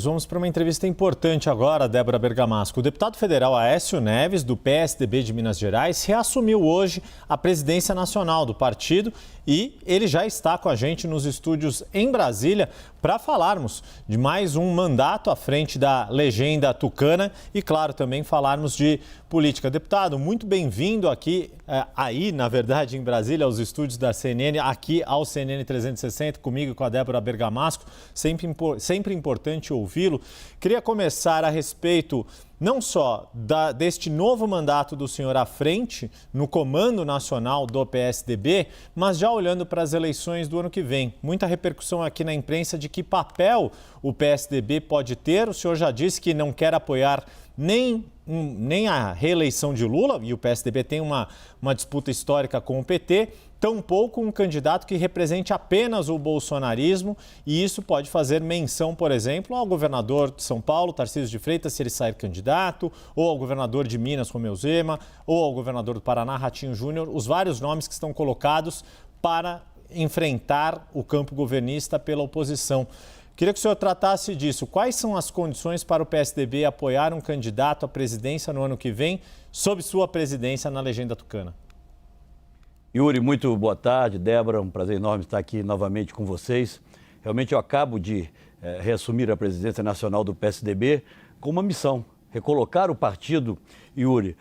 Vamos para uma entrevista importante agora, Débora Bergamasco. O deputado federal Aécio Neves, do PSDB de Minas Gerais, reassumiu hoje a presidência nacional do partido e ele já está com a gente nos estúdios em Brasília para falarmos de mais um mandato à frente da legenda tucana e, claro, também falarmos de política. Deputado, muito bem-vindo aqui, na verdade, em Brasília, aos estúdios da CNN, aqui ao CNN 360, comigo e com a Débora Bergamasco. Sempre importante ouvi-lo. Queria começar a respeito não só deste novo mandato do senhor à frente, no comando nacional do PSDB, mas já olhando para as eleições do ano que vem. Muita repercussão aqui na imprensa de que papel o PSDB pode ter. O senhor já disse que não quer apoiar nem a reeleição de Lula, e o PSDB tem uma disputa histórica com o PT, tampouco um candidato que represente apenas o bolsonarismo, e isso pode fazer menção, por exemplo, ao governador de São Paulo, Tarcísio de Freitas, se ele sair candidato, ou ao governador de Minas, Romeu Zema, ou ao governador do Paraná, Ratinho Júnior, os vários nomes que estão colocados para enfrentar o campo governista pela oposição. Queria que o senhor tratasse disso. Quais são as condições para o PSDB apoiar um candidato à presidência no ano que vem, sob sua presidência na legenda tucana? Yuri, muito boa tarde. Débora, um prazer enorme estar aqui novamente com vocês. Realmente eu acabo de reassumir a presidência nacional do PSDB com uma missão: recolocar o partido, Yuri,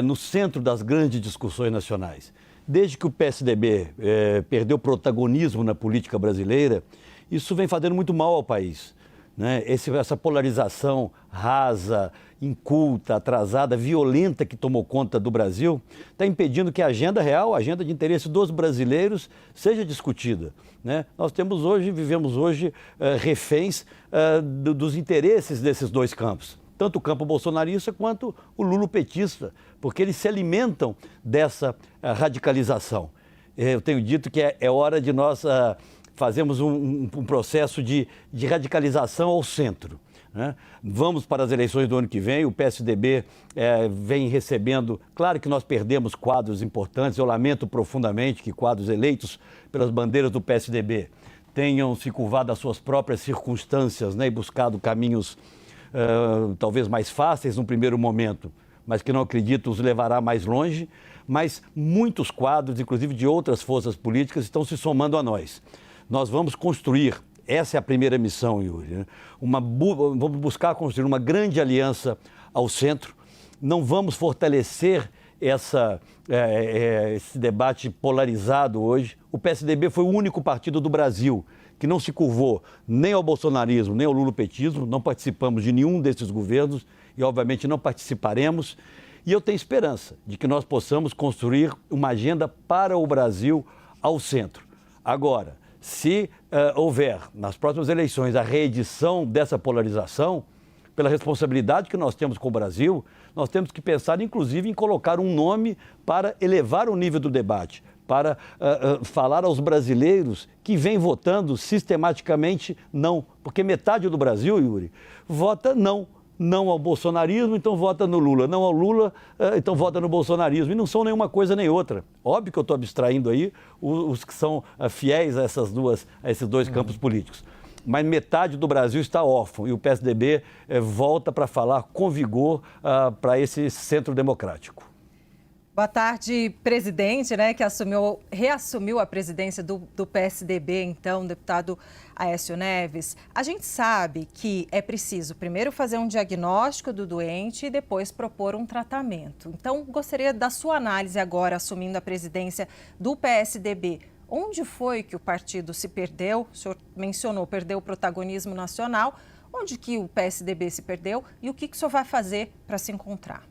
no centro das grandes discussões nacionais. Desde que o PSDB perdeu protagonismo na política brasileira, isso vem fazendo muito mal ao país, né? Essa polarização rasa, inculta, atrasada, violenta que tomou conta do Brasil, está impedindo que a agenda real, a agenda de interesse dos brasileiros, seja discutida, né? Nós vivemos hoje reféns dos interesses desses dois campos, tanto o campo bolsonarista quanto o lulopetista, porque eles se alimentam dessa radicalização. Eu tenho dito que é hora de nós fazermos um processo de radicalização ao centro, né? Vamos para as eleições do ano que vem, o PSDB vem recebendo, claro que nós perdemos quadros importantes, eu lamento profundamente que quadros eleitos pelas bandeiras do PSDB tenham se curvado às suas próprias circunstâncias, né, e buscado caminhos talvez mais fáceis no primeiro momento, mas que não acredito os levará mais longe, mas muitos quadros, inclusive de outras forças políticas, estão se somando a nós. Nós vamos construir, essa é a primeira missão, Yuri, né? Vamos buscar construir uma grande aliança ao centro, não vamos fortalecer esse debate polarizado hoje. O PSDB foi o único partido do Brasil que não se curvou nem ao bolsonarismo, nem ao lulopetismo, não participamos de nenhum desses governos e, obviamente, não participaremos. E eu tenho esperança de que nós possamos construir uma agenda para o Brasil ao centro. Agora, se houver, nas próximas eleições, a reedição dessa polarização, pela responsabilidade que nós temos com o Brasil, nós temos que pensar, inclusive, em colocar um nome para elevar o nível do debate, para falar aos brasileiros que vêm votando sistematicamente não. Porque metade do Brasil, Yuri, vota não. Não ao bolsonarismo, então vota no Lula. Não ao Lula, então vota no bolsonarismo. E não são nenhuma coisa nem outra. Óbvio que eu estou abstraindo aí os que são fiéis a esses dois campos políticos. Mas metade do Brasil está órfão e o PSDB volta para falar com vigor para esse centro democrático. Boa tarde, presidente, né, que reassumiu a presidência do PSDB, então, deputado Aécio Neves. A gente sabe que é preciso primeiro fazer um diagnóstico do doente e depois propor um tratamento. Então, gostaria da sua análise agora, assumindo a presidência do PSDB. Onde foi que o partido se perdeu? O senhor mencionou, perdeu o protagonismo nacional. Onde que o PSDB se perdeu e o que o senhor vai fazer para se encontrar?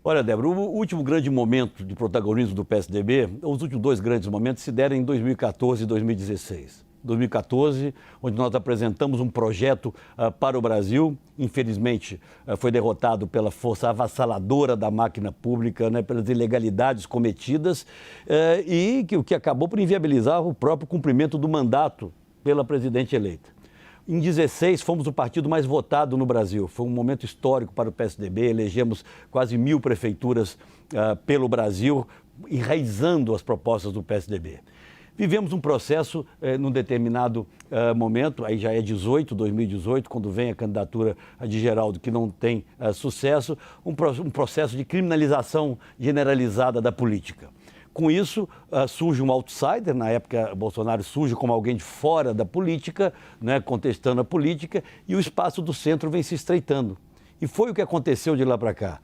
Olha, Débora, o último grande momento de protagonismo do PSDB, os últimos dois grandes momentos se deram em 2014 e 2016. 2014, onde nós apresentamos um projeto para o Brasil, infelizmente foi derrotado pela força avassaladora da máquina pública, né, pelas ilegalidades cometidas e o que acabou por inviabilizar o próprio cumprimento do mandato pela presidente eleita. Em 2016, fomos o partido mais votado no Brasil. Foi um momento histórico para o PSDB, elegemos quase 1.000 prefeituras pelo Brasil, enraizando as propostas do PSDB. Vivemos um processo, num determinado momento, aí já é 2018, quando vem a candidatura de Geraldo, que não tem sucesso, um processo de criminalização generalizada da política. Com isso, surge um outsider, na época Bolsonaro surge como alguém de fora da política, né, contestando a política, e o espaço do centro vem se estreitando. E foi o que aconteceu de lá para cá.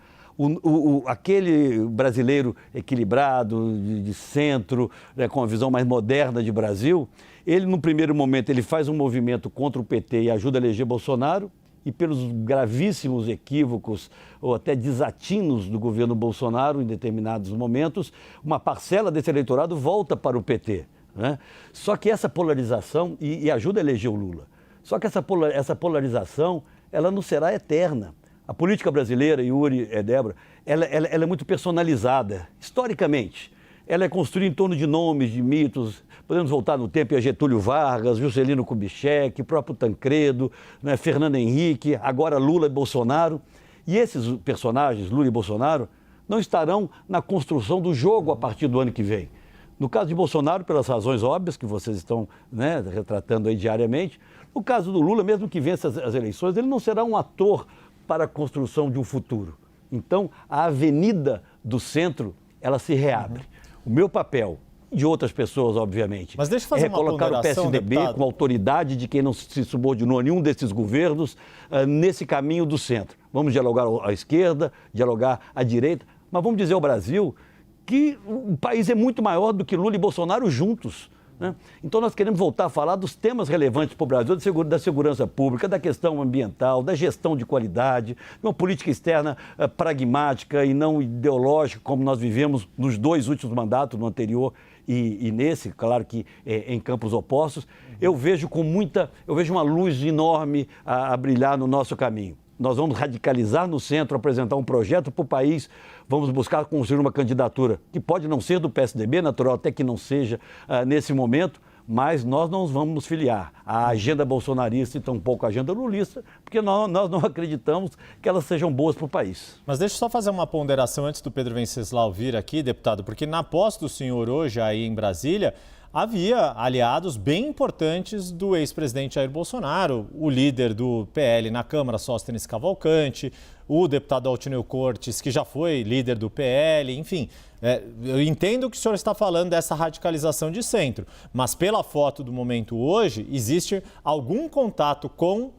Aquele brasileiro equilibrado, de centro, né, com a visão mais moderna de Brasil, ele, no primeiro momento, ele faz um movimento contra o PT e ajuda a eleger Bolsonaro, e pelos gravíssimos equívocos ou até desatinos do governo Bolsonaro em determinados momentos, uma parcela desse eleitorado volta para o PT. Né? Só que essa polarização, e ajuda a eleger o Lula, só que essa polarização, ela não será eterna. A política brasileira, Yuri, Débora, ela é muito personalizada, historicamente. Ela é construída em torno de nomes, de mitos. Podemos voltar no tempo a Getúlio Vargas, Juscelino Kubitschek, próprio Tancredo, né, Fernando Henrique, agora Lula e Bolsonaro. E esses personagens, Lula e Bolsonaro, não estarão na construção do jogo a partir do ano que vem. No caso de Bolsonaro, pelas razões óbvias que vocês estão, né, retratando aí diariamente. No caso do Lula, mesmo que vença as eleições, ele não será um ator para a construção de um futuro. Então, a avenida do centro, ela se reabre. O meu papel, de outras pessoas, obviamente, mas deixa eu fazer é colocar o PSDB deputado, com autoridade de quem não se subordinou a nenhum desses governos nesse caminho do centro. Vamos dialogar à esquerda, dialogar à direita, mas vamos dizer ao Brasil que o país é muito maior do que Lula e Bolsonaro juntos. Né? Então nós queremos voltar a falar dos temas relevantes para o Brasil, da segurança pública, da questão ambiental, da gestão de qualidade, de uma política externa pragmática e não ideológica, como nós vivemos nos 2 últimos mandatos, no anterior e nesse, claro que em campos opostos. Eu vejo uma luz enorme a brilhar no nosso caminho. Nós vamos radicalizar no centro, apresentar um projeto para o país, vamos buscar construir uma candidatura que pode não ser do PSDB, natural até que não seja nesse momento, mas nós não vamos nos filiar à agenda bolsonarista e tampouco à agenda lulista, porque nós não acreditamos que elas sejam boas para o país. Mas deixa eu só fazer uma ponderação antes do Pedro Venceslau vir aqui, deputado, porque na posse do senhor hoje aí em Brasília, havia aliados bem importantes do ex-presidente Jair Bolsonaro, o líder do PL na Câmara, Sóstenes Cavalcante, o deputado Altineu Cortes, que já foi líder do PL, enfim. Eu entendo que o senhor está falando dessa radicalização de centro, mas pela foto do momento hoje, existe algum contato com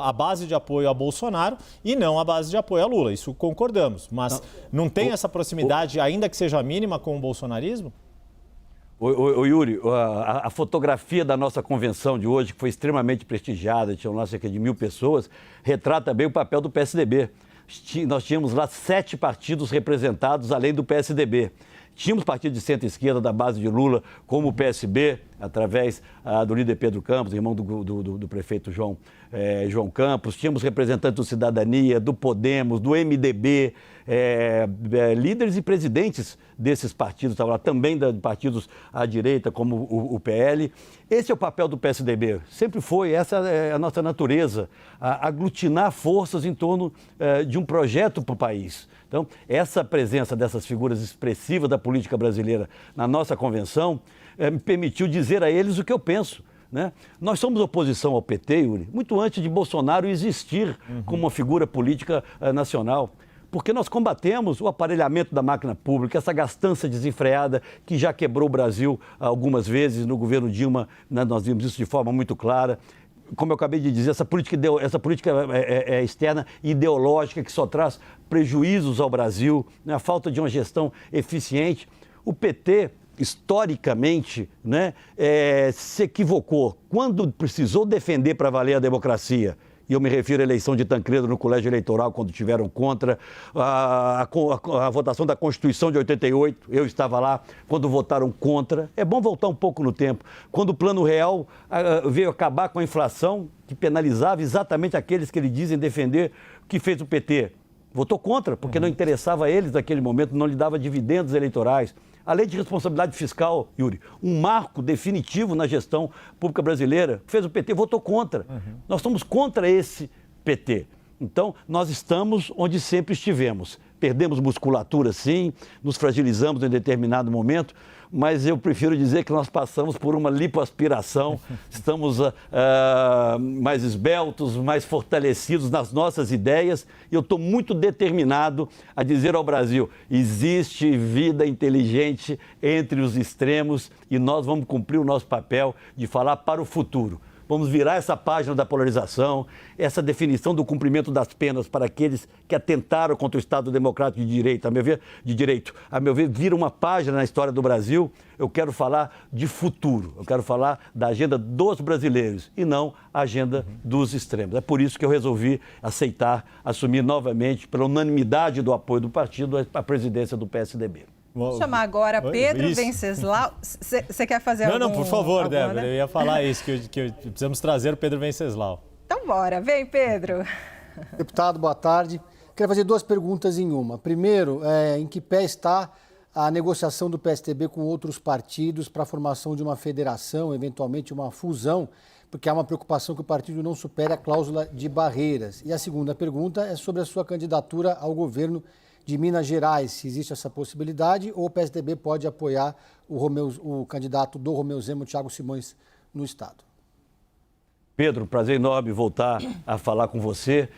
a base de apoio a Bolsonaro e não a base de apoio a Lula. Isso concordamos, mas não tem essa proximidade, ainda que seja mínima, com o bolsonarismo? Ô Yuri, a fotografia da nossa convenção de hoje, que foi extremamente prestigiada, tinham lá cerca de 1.000 pessoas, retrata bem o papel do PSDB. Nós tínhamos lá 7 partidos representados, além do PSDB. Tínhamos partido de centro-esquerda da base de Lula, como o PSB, através do líder Pedro Campos, irmão do prefeito João Campos. Tínhamos representantes do Cidadania, do Podemos, do MDB, líderes e presidentes desses partidos, estavam lá também de partidos à direita, como o PL. Esse é o papel do PSDB, sempre foi, essa é a nossa natureza, aglutinar forças em torno de um projeto para o país. Então, essa presença dessas figuras expressivas da política brasileira na nossa convenção me permitiu dizer a eles o que eu penso. Né? Nós somos oposição ao PT, Yuri, muito antes de Bolsonaro existir como uma figura política nacional. Porque nós combatemos o aparelhamento da máquina pública, essa gastança desenfreada que já quebrou o Brasil algumas vezes. No governo Dilma, né, nós vimos isso de forma muito clara. Como eu acabei de dizer, essa política externa ideológica que só traz prejuízos ao Brasil, né, a falta de uma gestão eficiente. O PT, historicamente, né, se equivocou quando precisou defender para valer a democracia. E eu me refiro à eleição de Tancredo no colégio eleitoral, quando tiveram contra a votação da Constituição de 88. Eu estava lá quando votaram contra. É bom voltar um pouco no tempo. Quando o Plano Real veio acabar com a inflação, que penalizava exatamente aqueles que eles dizem defender, o que fez o PT? Votou contra, porque não interessava a eles naquele momento, não lhe dava dividendos eleitorais. A lei de responsabilidade fiscal, Yuri, um marco definitivo na gestão pública brasileira, fez o PT, votou contra. Nós estamos contra esse PT. Então, nós estamos onde sempre estivemos, perdemos musculatura sim, nos fragilizamos em determinado momento, mas eu prefiro dizer que nós passamos por uma lipoaspiração, estamos mais esbeltos, mais fortalecidos nas nossas ideias, e eu estou muito determinado a dizer ao Brasil, existe vida inteligente entre os extremos e nós vamos cumprir o nosso papel de falar para o futuro. Vamos virar essa página da polarização, essa definição do cumprimento das penas para aqueles que atentaram contra o Estado Democrático de Direito. A meu ver, vira uma página na história do Brasil. Eu quero falar de futuro, eu quero falar da agenda dos brasileiros e não a agenda dos extremos. É por isso que eu resolvi assumir novamente, pela unanimidade do apoio do partido, a presidência do PSDB. Vou chamar agora Pedro Venceslau. Você quer fazer algum... Não, por favor, Débora, eu ia falar isso, que precisamos trazer o Pedro Venceslau. Então bora, vem Pedro. Deputado, boa tarde. Quero fazer 2 perguntas em uma. Primeiro, em que pé está a negociação do PSDB com outros partidos para a formação de uma federação, eventualmente uma fusão, porque há uma preocupação que o partido não supere a cláusula de barreiras. E a segunda pergunta é sobre a sua candidatura ao governo de Minas Gerais, se existe essa possibilidade, ou o PSDB pode apoiar o candidato do Romeu Zema, o Thiago Simões, no Estado. Pedro, prazer enorme voltar a falar com você.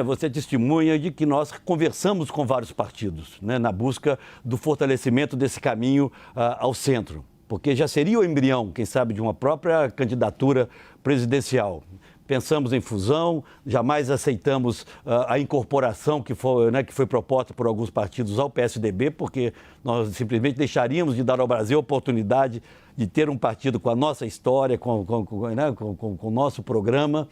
Você é testemunha de que nós conversamos com vários partidos, na busca do fortalecimento desse caminho ao centro, porque já seria o embrião, quem sabe, de uma própria candidatura presidencial. Pensamos em fusão, jamais aceitamos a incorporação que foi proposta por alguns partidos ao PSDB, porque nós simplesmente deixaríamos de dar ao Brasil a oportunidade de ter um partido com a nossa história, com o nosso programa.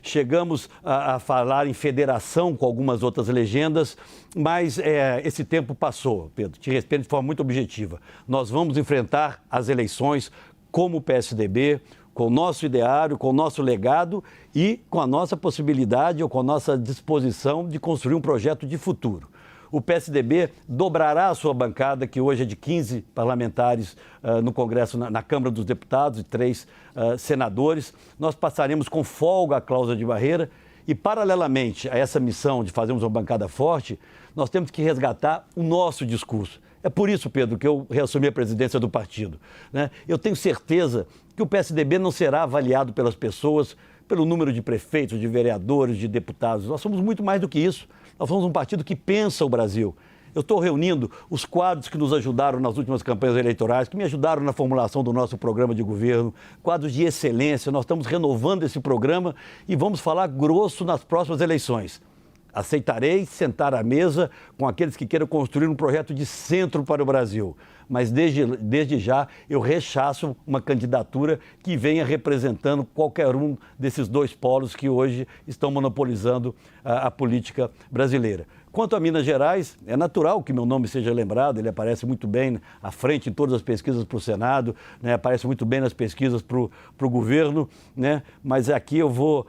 Chegamos a falar em federação com algumas outras legendas, mas esse tempo passou, Pedro. Te respeito de forma muito objetiva. Nós vamos enfrentar as eleições como o PSDB, com o nosso ideário, com o nosso legado e com a nossa possibilidade ou com a nossa disposição de construir um projeto de futuro. O PSDB dobrará a sua bancada, que hoje é de 15 parlamentares no Congresso, na Câmara dos Deputados e 3 senadores. Nós passaremos com folga a cláusula de barreira e, paralelamente a essa missão de fazermos uma bancada forte, nós temos que resgatar o nosso discurso. É por isso, Pedro, que eu reassumi a presidência do partido. Eu tenho certeza que o PSDB não será avaliado pelas pessoas pelo número de prefeitos, de vereadores, de deputados. Nós somos muito mais do que isso. Nós somos um partido que pensa o Brasil. Eu estou reunindo os quadros que nos ajudaram nas últimas campanhas eleitorais, que me ajudaram na formulação do nosso programa de governo, quadros de excelência. Nós estamos renovando esse programa e vamos falar grosso nas próximas eleições. Aceitarei sentar à mesa com aqueles que queiram construir um projeto de centro para o Brasil. Mas desde já eu rechaço uma candidatura que venha representando qualquer um desses 2 polos que hoje estão monopolizando a política brasileira. Quanto a Minas Gerais, é natural que meu nome seja lembrado, ele aparece muito bem à frente em todas as pesquisas para o Senado, aparece muito bem nas pesquisas para o governo, mas aqui eu vou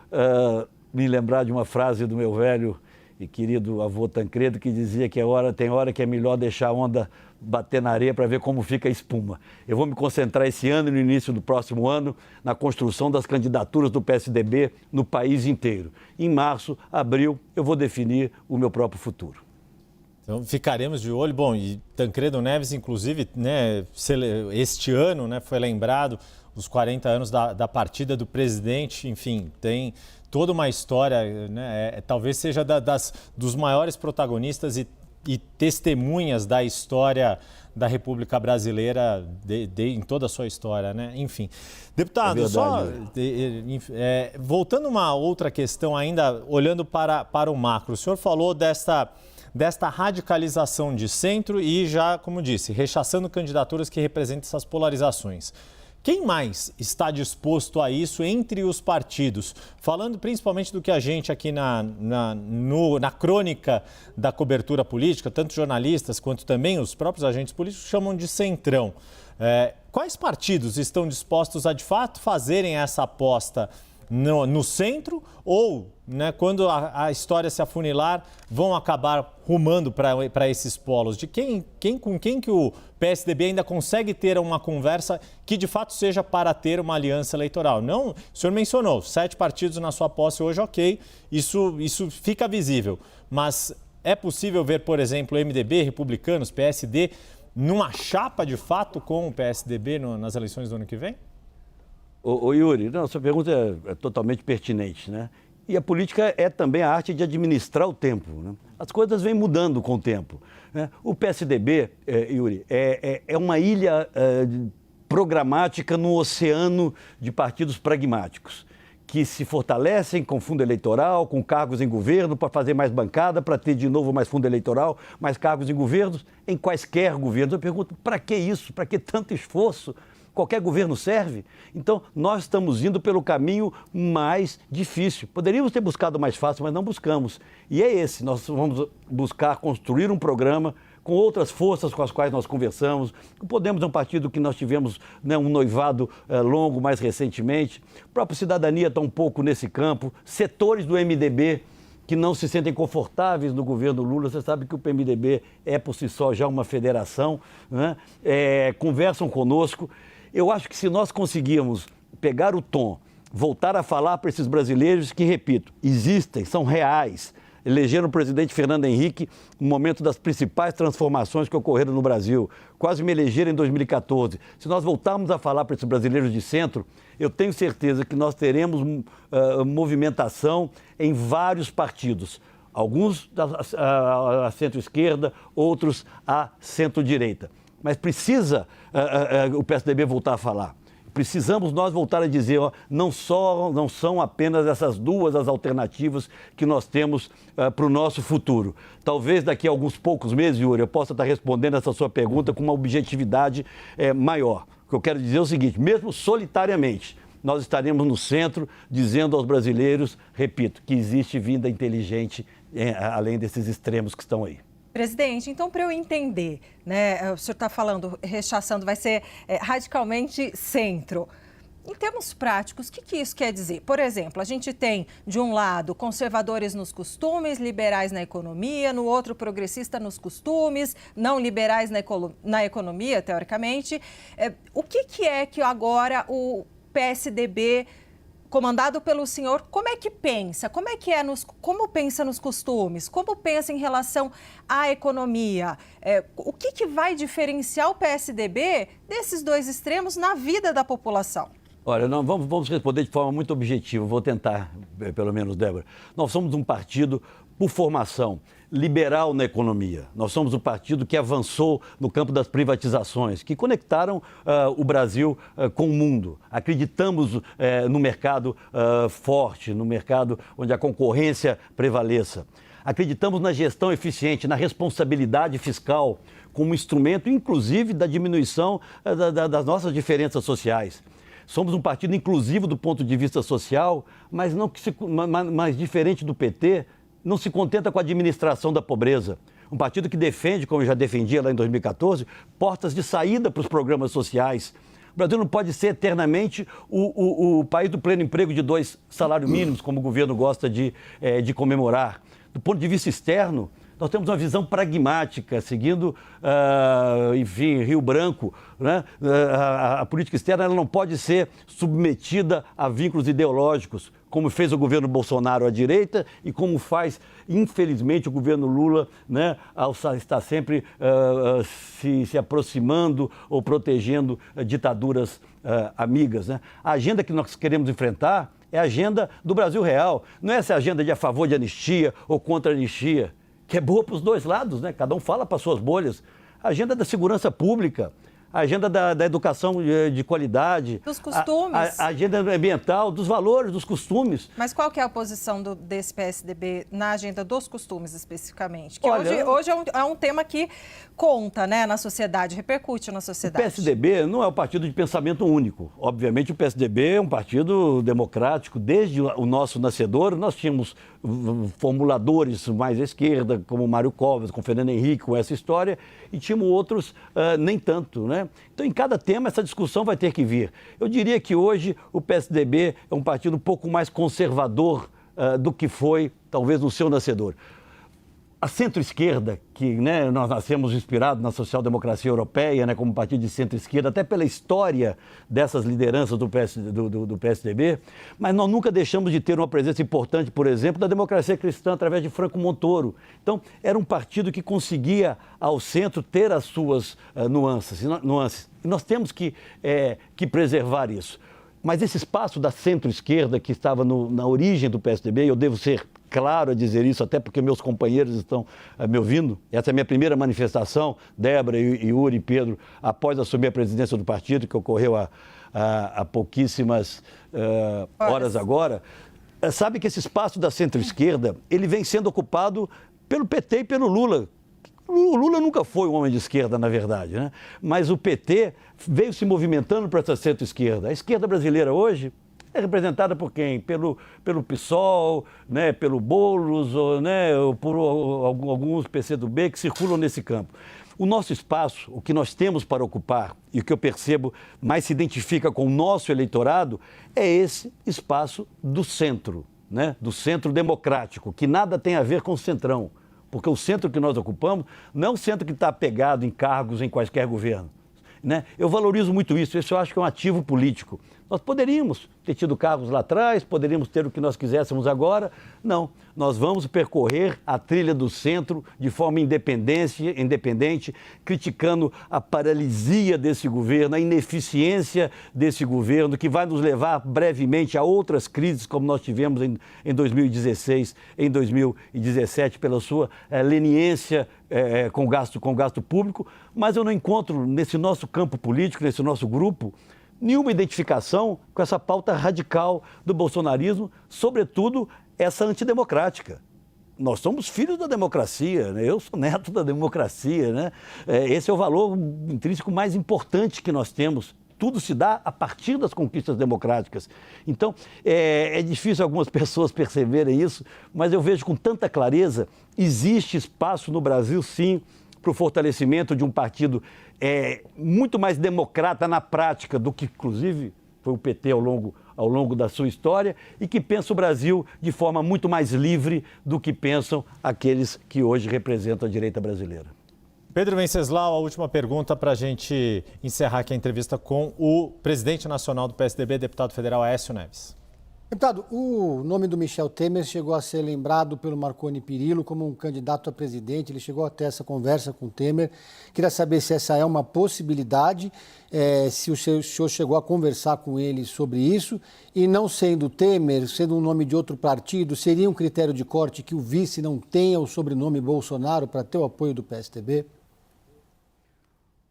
me lembrar de uma frase do meu velho e querido avô Tancredo, que dizia que tem hora que é melhor deixar a onda bater na areia para ver como fica a espuma. Eu vou me concentrar esse ano e no início do próximo ano na construção das candidaturas do PSDB no país inteiro. Em março, abril, eu vou definir o meu próprio futuro. Então ficaremos de olho. Bom, e Tancredo Neves, inclusive, este ano foi lembrado os 40 anos da partida do presidente, enfim, tem toda uma história, talvez seja dos maiores protagonistas e testemunhas da história da República Brasileira em toda a sua história, Enfim. Deputado, voltando a uma outra questão ainda, olhando para o macro, o senhor falou desta radicalização de centro e já, como disse, rechaçando candidaturas que representem essas polarizações. Quem mais está disposto a isso entre os partidos? Falando principalmente do que a gente aqui na crônica da cobertura política, tanto jornalistas quanto também os próprios agentes políticos chamam de centrão. Quais partidos estão dispostos a, de fato, fazerem essa aposta no centro ou, quando a história se afunilar, vão acabar rumando para esses polos? Com quem que o PSDB ainda consegue ter uma conversa que de fato seja para ter uma aliança eleitoral? Não, o senhor mencionou 7 partidos na sua posse hoje, ok, isso fica visível, mas É possível ver, por exemplo, MDB, Republicanos, PSD, numa chapa de fato com o PSDB nas eleições do ano que vem? Ô Yuri, não, sua pergunta é totalmente pertinente, né? E a política é também a arte de administrar o tempo, né? As coisas vêm mudando com o tempo, né? O PSDB, Yuri, é uma ilha programática no oceano de partidos pragmáticos, que se fortalecem com fundo eleitoral, com cargos em governo, para fazer mais bancada, para ter de novo mais fundo eleitoral, mais cargos em governos, em quaisquer governos. Eu pergunto, para que isso? Para que tanto esforço? Qualquer governo serve? Então, nós estamos indo pelo caminho mais difícil. Poderíamos ter buscado mais fácil, mas não buscamos. E é esse, nós vamos buscar construir um programa com outras forças com as quais nós conversamos. O Podemos é um partido que nós tivemos, né, um noivado longo mais recentemente. A própria Cidadania está um pouco nesse campo. Setores do MDB que não se sentem confortáveis no governo Lula. Você sabe que o PMDB é por si só já uma federação, né? Conversam conosco. Eu acho que se nós conseguirmos pegar o tom, voltar a falar para esses brasileiros que, repito, existem, são reais, elegeram o presidente Fernando Henrique no momento das principais transformações que ocorreram no Brasil, quase me elegeram em 2014. Se nós voltarmos a falar para esses brasileiros de centro, eu tenho certeza que nós teremos movimentação em vários partidos. Alguns à centro-esquerda, outros à centro-direita. Mas precisa o PSDB voltar a falar. Precisamos nós voltar a dizer, ó, não são apenas essas duas as alternativas que nós temos para o nosso futuro. Talvez daqui a alguns poucos meses, Yuri, eu possa estar respondendo essa sua pergunta com uma objetividade maior. O que eu quero dizer é o seguinte, mesmo solitariamente, nós estaremos no centro dizendo aos brasileiros, repito, que existe vida inteligente além desses extremos que estão aí. Presidente, então, para eu entender, né, o senhor está falando, rechaçando, vai ser radicalmente centro. Em termos práticos, o que isso quer dizer? Por exemplo, a gente tem, de um lado, conservadores nos costumes, liberais na economia, no outro, progressista nos costumes, não liberais na economia, teoricamente. O que é que agora o PSDB, comandado pelo senhor, como é que pensa? Como pensa nos costumes? Como pensa em relação à economia? O que vai diferenciar o PSDB desses dois extremos na vida da população? Olha, vamos responder de forma muito objetiva. Vou tentar, pelo menos, Débora. Nós somos um partido, por formação, liberal na economia. Nós somos o partido que avançou no campo das privatizações, que conectaram o Brasil com o mundo. Acreditamos no mercado forte, no mercado onde a concorrência prevaleça. Acreditamos na gestão eficiente, na responsabilidade fiscal, como instrumento, inclusive, da diminuição das nossas diferenças sociais. Somos um partido inclusivo do ponto de vista social, mas diferente do PT, não se contenta com a administração da pobreza. Um partido que defende, como eu já defendia lá em 2014, portas de saída para os programas sociais. O Brasil não pode ser eternamente o país do pleno emprego de 2 salários mínimos, como o governo gosta de comemorar. Do ponto de vista externo, nós temos uma visão pragmática, seguindo, enfim, Rio Branco, né? A política externa ela não pode ser submetida a vínculos ideológicos, como fez o governo Bolsonaro à direita e como faz, infelizmente, o governo Lula, né, ao estar sempre se aproximando ou protegendo ditaduras amigas, né? A agenda que nós queremos enfrentar é a agenda do Brasil real, não é essa agenda de a favor de anistia ou contra a anistia, que é boa para os dois lados, né? Cada um fala para suas bolhas. A agenda da segurança pública, a agenda da educação de qualidade. Dos costumes. A agenda ambiental, dos valores, dos costumes. Mas qual que é a posição desse PSDB na agenda dos costumes, especificamente? Que Olha, hoje é um tema que conta, né, na sociedade, repercute na sociedade. O PSDB não é um partido de pensamento único. Obviamente, o PSDB é um partido democrático. Desde o nosso nascedor, nós tínhamos formuladores mais à esquerda, como Mário Covas, com Fernando Henrique, com essa história, e tínhamos outros nem tanto, né? Então, em cada tema, essa discussão vai ter que vir. Eu diria que hoje o PSDB é um partido um pouco mais conservador do que foi, talvez, no seu nascedor. a centro-esquerda, que, né, nós nascemos inspirados na social-democracia europeia, né, como partido de centro-esquerda, até pela história dessas lideranças do PSDB, mas nós nunca deixamos de ter uma presença importante, por exemplo, da democracia cristã através de Franco Montoro. Então, era um partido que conseguia, ao centro, ter as suas nuances. E nós temos que preservar isso. Mas esse espaço da centro-esquerda que estava na origem do PSDB, eu devo ser claro a dizer isso, até porque meus companheiros estão me ouvindo. Essa é a minha primeira manifestação, Débora, Yuri e Pedro, após assumir a presidência do partido, que ocorreu há pouquíssimas horas agora. Sabe que esse espaço da centro-esquerda, ele vem sendo ocupado pelo PT e pelo Lula. O Lula nunca foi um homem de esquerda, na verdade, né? Mas o PT veio se movimentando para essa centro-esquerda. A esquerda brasileira hoje é representada por quem? Pelo PSOL, né? Pelo Boulos, né? Ou por alguns PCdoB que circulam nesse campo. O nosso espaço, o que nós temos para ocupar e o que eu percebo mais se identifica com o nosso eleitorado é esse espaço do centro, né? Do centro democrático, que nada tem a ver com o centrão. Porque o centro que nós ocupamos não é um centro que está apegado em cargos em quaisquer governo, né? Eu valorizo muito isso, eu acho que é um ativo político. Nós poderíamos ter tido cargos lá atrás, poderíamos ter o que nós quiséssemos agora. Não, nós vamos percorrer a trilha do centro de forma independente, criticando a paralisia desse governo, a ineficiência desse governo, que vai nos levar brevemente a outras crises, como nós tivemos em 2016, em 2017, pela sua leniência com gasto público. Mas eu não encontro nesse nosso campo político, nesse nosso grupo, nenhuma identificação com essa pauta radical do bolsonarismo, sobretudo essa antidemocrática. Nós somos filhos da democracia, né? Eu sou neto da democracia, né? Esse é o valor intrínseco mais importante que nós temos. Tudo se dá a partir das conquistas democráticas. Então, é difícil algumas pessoas perceberem isso, mas eu vejo com tanta clareza, existe espaço no Brasil, sim, para o fortalecimento de um partido muito mais democrata na prática do que, inclusive, foi o PT ao longo da sua história e que pensa o Brasil de forma muito mais livre do que pensam aqueles que hoje representam a direita brasileira. Pedro Venceslau, a última pergunta para a gente encerrar aqui a entrevista com o presidente nacional do PSDB, deputado federal Aécio Neves. Deputado, o nome do Michel Temer chegou a ser lembrado pelo Marconi Perillo como um candidato a presidente. Ele chegou a ter essa conversa com o Temer. Queria saber se essa é uma possibilidade, se o senhor chegou a conversar com ele sobre isso. E não sendo Temer, sendo um nome de outro partido, seria um critério de corte que o vice não tenha o sobrenome Bolsonaro para ter o apoio do PSDB?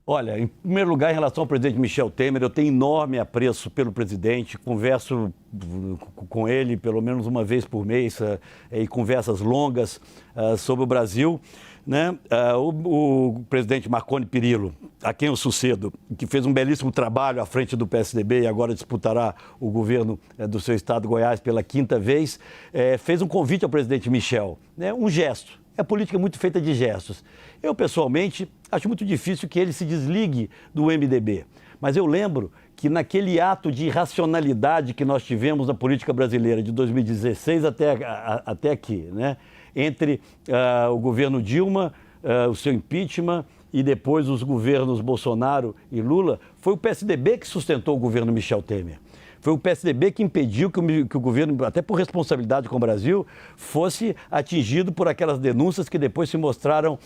Olha, em primeiro lugar, em relação ao presidente Michel Temer, eu tenho enorme apreço pelo presidente, converso com ele pelo menos uma vez por mês e conversas longas sobre o Brasil, né? O presidente Marconi Perillo, a quem eu sucedo, que fez um belíssimo trabalho à frente do PSDB e agora disputará o governo do seu estado, Goiás, pela 5ª vez, fez um convite ao presidente Michel, né? Um gesto. É política muito feita de gestos. Eu, pessoalmente, acho muito difícil que ele se desligue do MDB. Mas eu lembro que naquele ato de irracionalidade que nós tivemos na política brasileira de 2016 até aqui, né? Entre o governo Dilma, o seu impeachment e depois os governos Bolsonaro e Lula, foi o PSDB que sustentou o governo Michel Temer. Foi o PSDB que impediu que o governo, até por responsabilidade com o Brasil, fosse atingido por aquelas denúncias que depois se mostraram,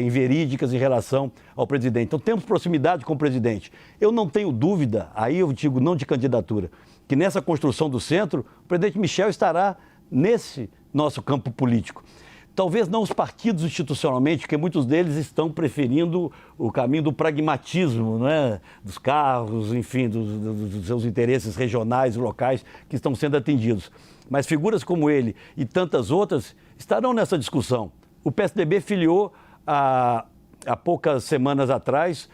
inverídicas em relação ao presidente. Então, temos proximidade com o presidente. Eu não tenho dúvida, aí eu digo não de candidatura, que nessa construção do centro, o presidente Michel estará nesse nosso campo político. Talvez não os partidos institucionalmente, porque muitos deles estão preferindo o caminho do pragmatismo, né? Dos carros, enfim, dos seus interesses regionais e locais que estão sendo atendidos. Mas figuras como ele e tantas outras estarão nessa discussão. O PSDB filiou há poucas semanas atrás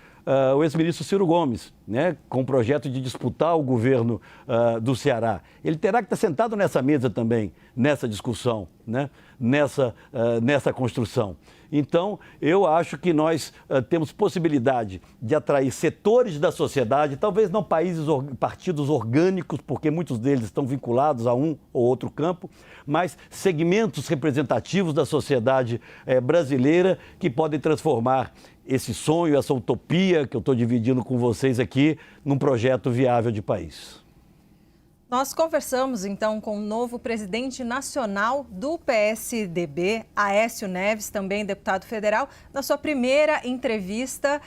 o ex-ministro Ciro Gomes, né, com o projeto de disputar o governo do Ceará. Ele terá que estar sentado nessa mesa também, nessa discussão, né, nessa construção. Então, eu acho que nós temos possibilidade de atrair setores da sociedade, talvez não partidos orgânicos, porque muitos deles estão vinculados a um ou outro campo, mas segmentos representativos da sociedade brasileira que podem transformar esse sonho, essa utopia que eu estou dividindo com vocês aqui, num projeto viável de país. Nós conversamos, então, com o novo presidente nacional do PSDB, Aécio Neves, também deputado federal, na sua primeira entrevista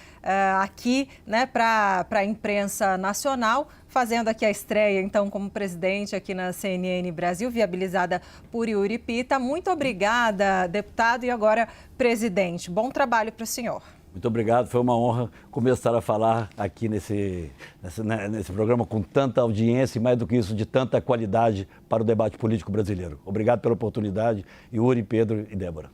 aqui, né, para a imprensa nacional, fazendo aqui a estreia, então, como presidente aqui na CNN Brasil, viabilizada por Yuri Pita. Muito obrigada, deputado, e agora, presidente. Bom trabalho para o senhor. Muito obrigado, foi uma honra começar a falar aqui nesse programa com tanta audiência e, mais do que isso, de tanta qualidade para o debate político brasileiro. Obrigado pela oportunidade, Yuri, Pedro e Débora.